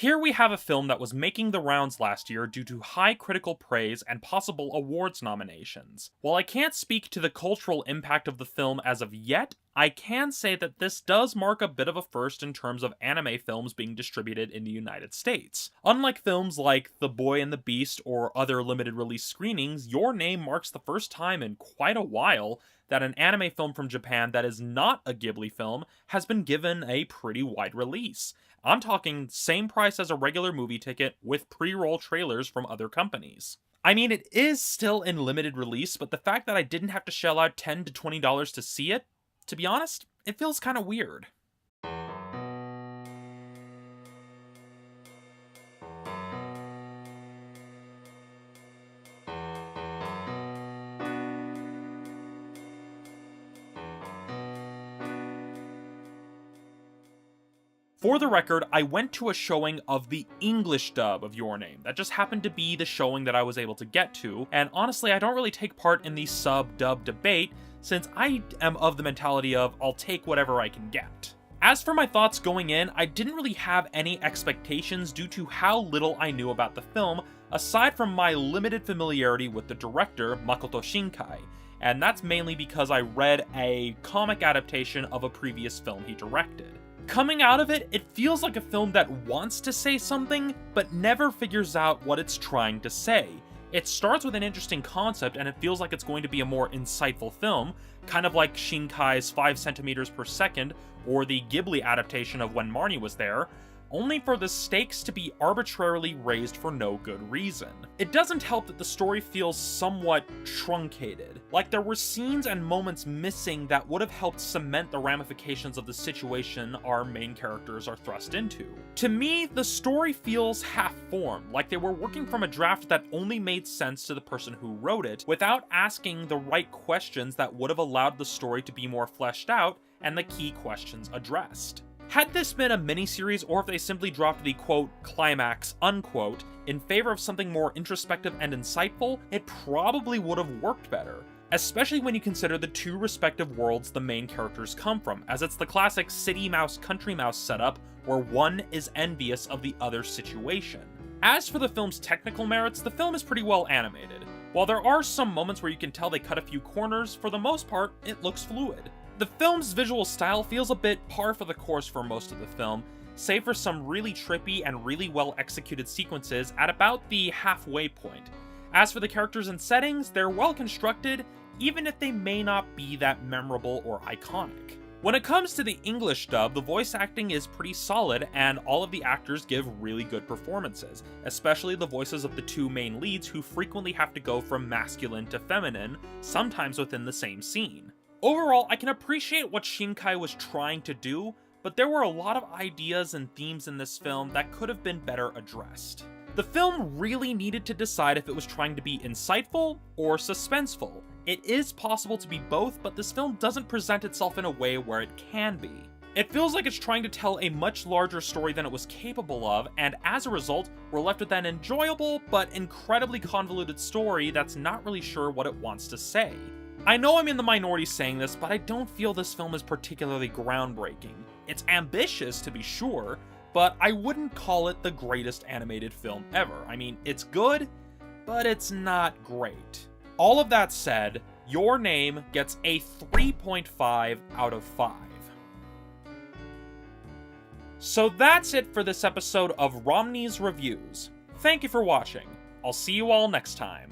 Here we have a film that was making the rounds last year due to high critical praise and possible awards nominations. While I can't speak to the cultural impact of the film as of yet, I can say that this does mark a bit of a first in terms of anime films being distributed in the United States. Unlike films like The Boy and the Beast or other limited release screenings, Your Name marks the first time in quite a while that an anime film from Japan that is not a Ghibli film has been given a pretty wide release. I'm talking same price as a regular movie ticket with pre-roll trailers from other companies. I mean, it is still in limited release, but the fact that I didn't have to shell out $10 to $20 to see it, to be honest, it feels kind of weird. For the record, I went to a showing of the English dub of Your Name. That just happened to be the showing that I was able to get to, and honestly, I don't really take part in the sub-dub debate, since I am of the mentality of, I'll take whatever I can get. As for my thoughts going in, I didn't really have any expectations due to how little I knew about the film, aside from my limited familiarity with the director, Makoto Shinkai, and that's mainly because I read a comic adaptation of a previous film he directed. Coming out of it, it feels like a film that wants to say something, but never figures out what it's trying to say. It starts with an interesting concept, and it feels like it's going to be a more insightful film, kind of like Shinkai's 5 centimeters per second, or the Ghibli adaptation of When Marnie Was There, only for the stakes to be arbitrarily raised for no good reason. It doesn't help that the story feels somewhat truncated, like there were scenes and moments missing that would have helped cement the ramifications of the situation our main characters are thrust into. To me, the story feels half-formed, like they were working from a draft that only made sense to the person who wrote it, without asking the right questions that would have allowed the story to be more fleshed out and the key questions addressed. Had this been a miniseries, or if they simply dropped the quote, climax, unquote, in favor of something more introspective and insightful, it probably would have worked better. Especially when you consider the two respective worlds the main characters come from, as it's the classic city mouse, country mouse setup, where one is envious of the other's situation. As for the film's technical merits, the film is pretty well animated. While there are some moments where you can tell they cut a few corners, for the most part, it looks fluid. The film's visual style feels a bit par for the course for most of the film, save for some really trippy and really well executed sequences at about the halfway point. As for the characters and settings, they're well constructed, even if they may not be that memorable or iconic. When it comes to the English dub, the voice acting is pretty solid, and all of the actors give really good performances, especially the voices of the two main leads who frequently have to go from masculine to feminine, sometimes within the same scene. Overall, I can appreciate what Shinkai was trying to do, but there were a lot of ideas and themes in this film that could have been better addressed. The film really needed to decide if it was trying to be insightful or suspenseful. It is possible to be both, but this film doesn't present itself in a way where it can be. It feels like it's trying to tell a much larger story than it was capable of, and as a result, we're left with an enjoyable but incredibly convoluted story that's not really sure what it wants to say. I know I'm in the minority saying this, but I don't feel this film is particularly groundbreaking. It's ambitious, to be sure, but I wouldn't call it the greatest animated film ever. I mean, it's good, but it's not great. All of that said, Your Name gets a 3.5 out of 5. So that's it for this episode of Romney's Reviews. Thank you for watching. I'll see you all next time.